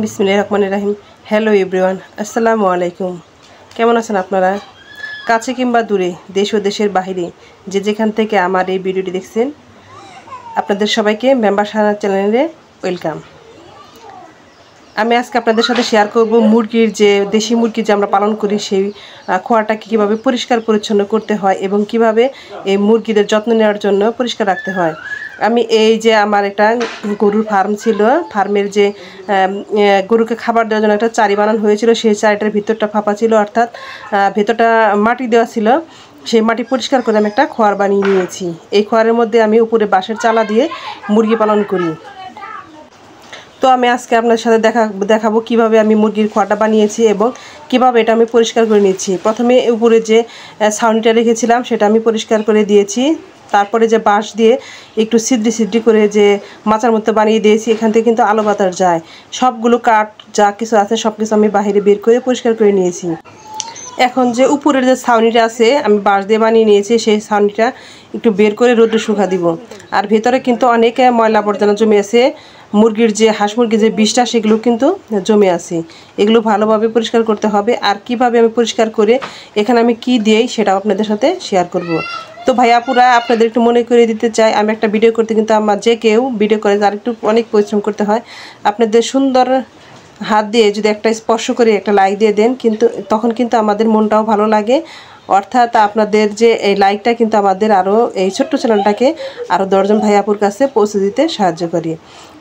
বিসমিল্লাহির রহমানির রহিম। Hello everyone, আসসালামু আলাইকুম। কেমন আছেন আপনারা? কাছে কিংবা দূরে, দেশ ও দেশের বাহিরে যে যেখান থেকে আমার এই ভিডিওটি দেখছেন, আপনাদের সবাইকে মেম্বার সানা চ্যানেলে ওয়েলকাম। আমি আজকে আপনাদের সাথে শেয়ার করব মুরগির যে দেশি মুরগি যে আমরা পালন করি সেই খোয়াটাকে কীভাবে পরিষ্কার পরিচ্ছন্ন করতে হয় এবং কিভাবে এই মুরগিদের যত্ন নেওয়ার জন্য পরিষ্কার রাখতে হয়। আমি এই যে আমার একটা গরুর ফার্ম ছিল, ফার্মের যে গরুকে খাবার দেওয়ার জন্য একটা চারি বানানো হয়েছিল, সেই চারিটার ভিতরটা ফাঁপা ছিল, অর্থাৎ ভেতরটা মাটি দেওয়া ছিল। সেই মাটি পরিষ্কার করে আমি একটা খোয়ার বানিয়ে নিয়েছি। এই খোয়ারের মধ্যে আমি উপরে বাঁশের চালা দিয়ে মুরগি পালন করি। তো আমি আজকে আপনার সাথে দেখাবো কিভাবে আমি মুরগির খোয়াটা বানিয়েছি এবং কিভাবে এটা আমি পরিষ্কার করে নিচ্ছি। প্রথমে উপরে যে ছাউনিটা রেখেছিলাম সেটা আমি পরিষ্কার করে দিয়েছি। তারপরে যে বাঁশ দিয়ে একটু ছিদ্রি করে যে মাচার মতো বানিয়ে দিয়েছি, এখান থেকে কিন্তু আলো বাতাস যায়। সবগুলো কাঠ যা কিছু আছে সব কিছু আমি বাইরে বের করে পরিষ্কার করে নিয়েছি। এখন যে উপরের যে ছাউনিটা আছে আমি বাঁশ দিয়ে বানিয়ে নিয়েছি, সেই ছাউনিটা একটু বের করে রোদে শুকা দিব। আর ভেতরে কিন্তু অনেক ময়লা আবর্জনা জমে আছে, মুরগির যে হাঁস মুরগির যে বিষটা সেগুলো কিন্তু জমে আছে। এগুলো ভালোভাবে পরিষ্কার করতে হবে। আর কিভাবে আমি পরিষ্কার করে এখানে আমি কি দিই সেটাও আপনাদের সাথে শেয়ার করব। তো ভাইয়াপুরা আপনাদের একটু মনে করে দিতে চাই, আমি একটা ভিডিও করতে কিন্তু আমার যে কেউ ভিডিও করে তার একটু অনেক পরিশ্রম করতে হয়। আপনাদের সুন্দর হাত দিয়ে যদি একটা স্পর্শ করে একটা লাইক দিয়ে দেন, কিন্তু তখন কিন্তু আমাদের মনটাও ভালো লাগে। অর্থাৎ আপনাদের যে এই লাইকটা কিন্তু আমাদের আরও এই ছোট্ট চ্যানেলটাকে আরও 10 জন ভাইয়াপুর কাছে পৌঁছে দিতে সাহায্য করি।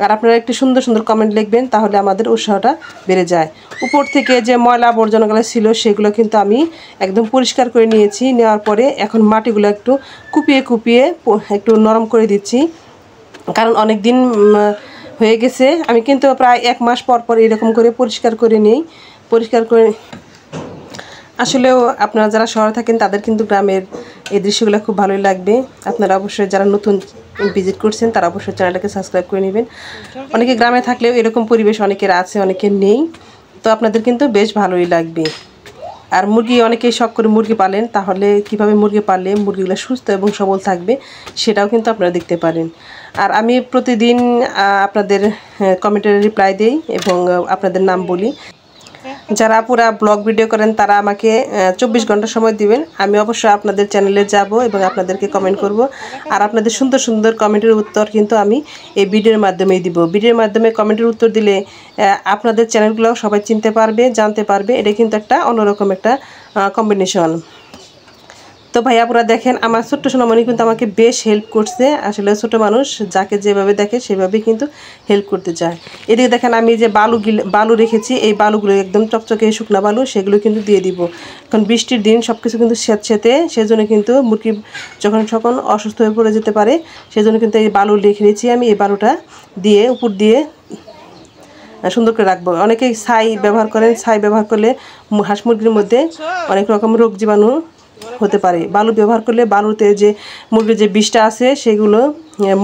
আর আপনারা একটু সুন্দর সুন্দর কমেন্ট লিখবেন, তাহলে আমাদের উৎসাহটা বেড়ে যায়। উপর থেকে যে ময়লা আবর্জনাগুলো ছিল সেগুলো কিন্তু আমি একদম পরিষ্কার করে নিয়েছি। নেওয়ার পরে এখন মাটিগুলো একটু কুপিয়ে একটু নরম করে দিচ্ছি, কারণ অনেক দিন হয়ে গেছে। আমি কিন্তু প্রায় 1 মাস পর এরকম করে পরিষ্কার করে নিই। পরিষ্কার করে আসলেও আপনারা যারা শহরে থাকেন তাদের কিন্তু গ্রামের এই দৃশ্যগুলো খুব ভালোই লাগবে। আপনারা অবশ্যই যারা নতুন ভিজিট করছেন তারা অবশ্যই চ্যানেলটাকে সাবস্ক্রাইব করে নেবেন। অনেকে গ্রামে থাকলেও এরকম পরিবেশ অনেকের আছে, অনেকের নেই। তো আপনাদের কিন্তু বেশ ভালোই লাগবে। আর মুরগি অনেকেই শখ করে মুরগি পালেন, তাহলে কিভাবে মুরগি পাললে মুরগিগুলো সুস্থ এবং সবল থাকবে সেটাও কিন্তু আপনারা দেখতে পারেন। আর আমি প্রতিদিন আপনাদের কমেন্টের রিপ্লাই দিই এবং আপনাদের নাম বলি। যারা পুরা ব্লগ ভিডিও করেন তারা আমাকে 24 ঘন্টা সময় দিবেন, আমি অবশ্যই আপনাদের চ্যানেলে যাব এবং আপনাদেরকে কমেন্ট করব। আর আপনাদের সুন্দর সুন্দর কমেন্টের উত্তর কিন্তু আমি এই ভিডিওর মাধ্যমেই দিব। ভিডিওর মাধ্যমে কমেন্টের উত্তর দিলে আপনাদের চ্যানেলগুলো সবাই চিনতে পারবে, জানতে পারবে। এটা কিন্তু একটা অন্যরকম একটা কম্বিনেশন। তো ভাইয়াপুরা দেখেন, আমার ছোট্ট সোনামণি কিন্তু আমাকে বেশ হেল্প করছে। আসলে ছোট মানুষ যাকে যেভাবে দেখে সেভাবে কিন্তু হেল্প করতে চায়। এদিকে দেখেন আমি যে বালু রেখেছি, এই বালুগুলো একদম চকচকে শুকনা বালু, সেগুলো কিন্তু দিয়ে দিব। কারণ বৃষ্টির দিন সব কিছু কিন্তু স্যাঁতস্যাঁতে, সেজন্য কিন্তু মুরগি যখন অসুস্থ হয়ে পড়ে যেতে পারে, সেজন্য কিন্তু এই বালু রেখে দিয়েছি আমি। এই বালুটা দিয়ে উপর দিয়ে সুন্দর করে রাখবো। অনেকেই ছাই ব্যবহার করেন, ছাই ব্যবহার করলে হাঁস মুরগির মধ্যে অনেক রকম রোগ জীবাণু হতে পারে। বালু ব্যবহার করলে বালুতে যে মুরগির যে বিষটা আছে সেগুলো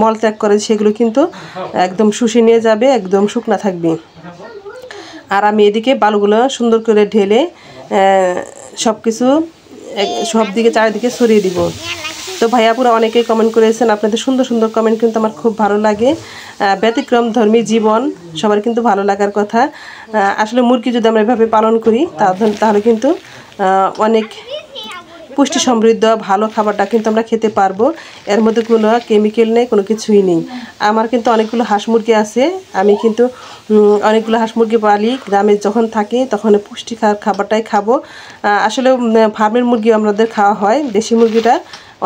মল ত্যাগ করে, সেগুলো কিন্তু একদম শুষে নিয়ে যাবে, একদম শুকনা থাকবে। আর আমি এদিকে বালুগুলো সুন্দর করে ঢেলে সব কিছু সব দিকে চারিদিকে ছড়িয়ে দিব। তো ভাইয়াপুরা অনেকেই কমেন্ট করেছেন, আপনাদের সুন্দর সুন্দর কমেন্ট কিন্তু আমার খুব ভালো লাগে। ব্যতিক্রম ধর্মী জীবন সবার কিন্তু ভালো লাগার কথা। আসলে মুরগি যদি আমরা এভাবে পালন করি তাহলে কিন্তু অনেক পুষ্টি সমৃদ্ধ ভালো খাবারটা কিন্তু আমরা খেতে পারবো। এর মধ্যে কোনো কেমিক্যাল নেই, কোনো কিছুই নেই। আমার কিন্তু অনেকগুলো হাঁস মুরগি আছে, আমি কিন্তু অনেকগুলো হাঁস মুরগি পালি। গ্রামে যখন থাকি তখন পুষ্টিকর খাবারটাই খাবো। আসলে ফার্মের মুরগি আমাদের খাওয়া হয়, দেশি মুরগিটা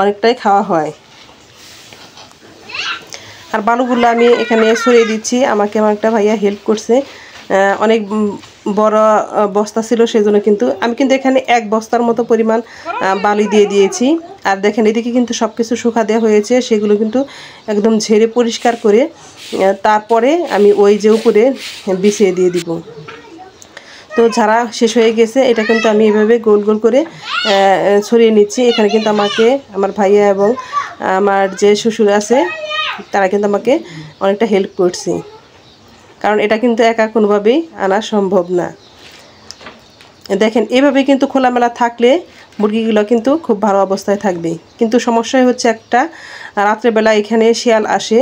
অনেকটাই খাওয়া হয়। আর বালুগুলো আমি এখানে ছড়িয়ে দিচ্ছি। আমাকে আমার একটা ভাইয়া হেল্প করছে, অনেক বড় বস্তা ছিল, সেজন্য কিন্তু আমি কিন্তু এখানে 1 বস্তার মতো পরিমাণ বালি দিয়ে দিয়েছি। আর দেখেন এদিকে কিন্তু সব কিছু শুকা দেওয়া হয়েছে, সেগুলো কিন্তু একদম ঝেড়ে পরিষ্কার করে তারপরে আমি ওই যে উপরে বিছিয়ে দিয়ে দিব। তো ঝাড়া শেষ হয়ে গেছে, এটা কিন্তু আমি এভাবে গোল গোল করে ছড়িয়ে নিচ্ছি। এখানে কিন্তু আমাকে আমার ভাইয়া এবং আমার যে শ্বশুর আছে তারা কিন্তু আমাকে অনেকটা হেল্প করছে, কারণ এটা কিন্তু একা কোনোভাবেই আনা সম্ভব না। দেখেন এভাবে কিন্তু খোলামেলা থাকলে মুরগিগুলো কিন্তু খুব ভালো অবস্থায় থাকবে। কিন্তু সমস্যাই হচ্ছে একটা, রাত্রেবেলা এখানে শিয়াল আসে।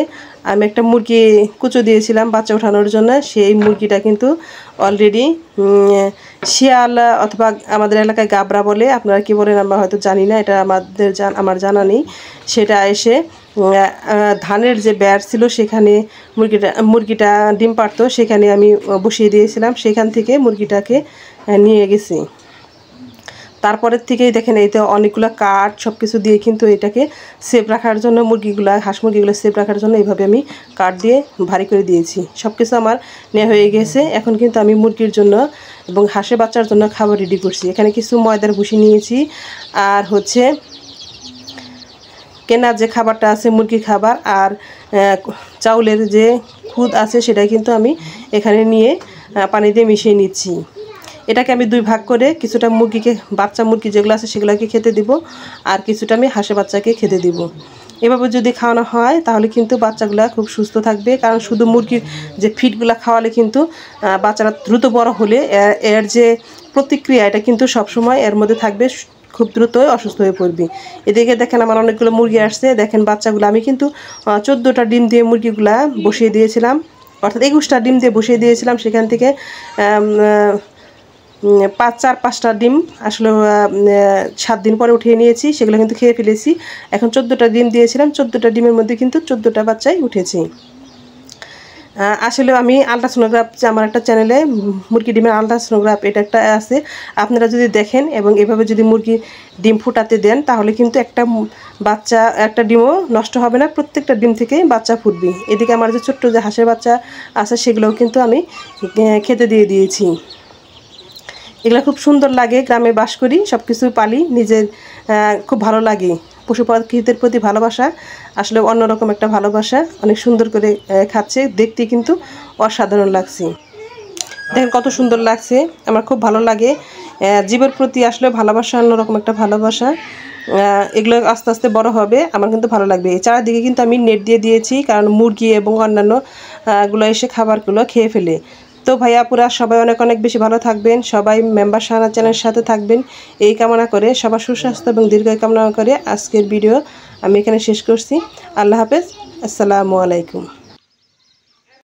আমি একটা মুরগি কুচো দিয়েছিলাম বাচ্চা ওঠানোর জন্য, সেই মুরগিটা কিন্তু অলরেডি শিয়াল অথবা আমাদের এলাকায় গাবরা বলে, আপনারা কি বলেন আমরা হয়তো জানি না, এটা আমার জানা নেই। সেটা এসে ধানের যে ব্যার ছিল সেখানে মুরগিটা ডিম পারতো, সেখানে আমি বসিয়ে দিয়েছিলাম, সেখান থেকে মুরগিটাকে নিয়ে গেছি। তারপরের থেকেই দেখেন এইতে অনেকগুলো কাঠ সব কিছু দিয়ে কিন্তু এটাকে সেফ রাখার জন্য হাঁস মুরগিগুলো সেফ রাখার জন্য এইভাবে আমি কাঠ দিয়ে ভারী করে দিয়েছি। সব কিছু আমার নেওয়া হয়ে গেছে। এখন কিন্তু আমি মুরগির জন্য এবং হাঁসের বাচ্চার জন্য খাবার রেডি করছি। এখানে কিছু ময়দার ভুসি নিয়েছি, আর হচ্ছে কেনার যে খাবারটা আছে মুরগির খাবার, আর চাউলের যে খুদ আছে সেটাই কিন্তু আমি এখানে নিয়ে পানি দিয়ে মিশিয়ে নিচ্ছি। এটাকে আমি 2 ভাগ করে কিছুটা মুরগিকে, বাচ্চা মুরগি যেগুলো আছে সেগুলোকে খেতে দিব, আর কিছুটা আমি হাঁসের বাচ্চাকে খেতে দিব। এভাবে যদি খাওয়ানো হয় তাহলে কিন্তু বাচ্চাগুলো খুব সুস্থ থাকবে, কারণ শুধু মুরগির যে ফিডগুলো খাওয়ালে কিন্তু বাচ্চারা দ্রুত বড় হলে এর যে প্রতিক্রিয়া এটা কিন্তু সবসময় এর মধ্যে থাকবে, খুব দ্রুতই অসুস্থ হয়ে পড়বি। এদিকে দেখেন আমার অনেকগুলো মুরগি আসছে, দেখেন বাচ্চাগুলো আমি কিন্তু 14টা ডিম দিয়ে মুরগিগুলা বসিয়ে দিয়েছিলাম, অর্থাৎ 21টা ডিম দিয়ে বসিয়ে দিয়েছিলাম। সেখান থেকে 4-5টা ডিম আসলে 7 দিন পরে উঠিয়ে নিয়েছি, সেগুলো কিন্তু খেয়ে ফেলেছি। এখন 14টা ডিম দিয়েছিলাম, 14টা ডিমের মধ্যে কিন্তু 14টা বাচ্চাই উঠেছে। আসলে আমি আলট্রাসোনোগ্রাফ, আমার একটা চ্যানেলে মুরগি ডিমের আলট্রাসোনোগ্রাফ এটা একটা আছে, আপনারা যদি দেখেন এবং এভাবে যদি মুরগি ডিম ফুটাতে দেন তাহলে কিন্তু একটা ডিমও নষ্ট হবে না, প্রত্যেকটা ডিম থেকে বাচ্চা ফুটবে। এদিকে আমার যে ছোট্ট যে হাঁসের বাচ্চা আছে সেগুলোও কিন্তু আমি খেতে দিয়ে দিয়েছি। এগুলো খুব সুন্দর লাগে, গ্রামে বাস করি, সব কিছু পালি, নিজের খুব ভালো লাগে। পশু পাখিদের প্রতি ভালোবাসা আসলে অন্যরকম একটা ভালোবাসা, অনেক সুন্দর করে খাচ্ছে, দেখতে কিন্তু অসাধারণ লাগছে। দেখেন কত সুন্দর লাগছে, আমার খুব ভালো লাগে। জীবের প্রতি আসলে ভালোবাসা অন্যরকম একটা ভালোবাসা। এগুলো আস্তে আস্তে বড় হবে, আমার কিন্তু ভালো লাগবে। চারিদিকে কিন্তু আমি নেট দিয়ে দিয়েছি, কারণ মুরগি এবং অন্যান্য গুলো এসে খাবারগুলো খেয়ে ফেলে। তো ভাইয়া পুরা সবাই অনেক অনেক বেশি ভালো থাকবেন, সবাই মেম্বার শাহানা চ্যানেলের সাথে থাকবেন এই কামনা করে, সবার সুস্বাস্থ্য এবং দীর্ঘায়ু কামনা করে আজকের ভিডিও আমি এখানে শেষ করছি। আল্লাহ হাফেজ, আসসালামু আলাইকুম।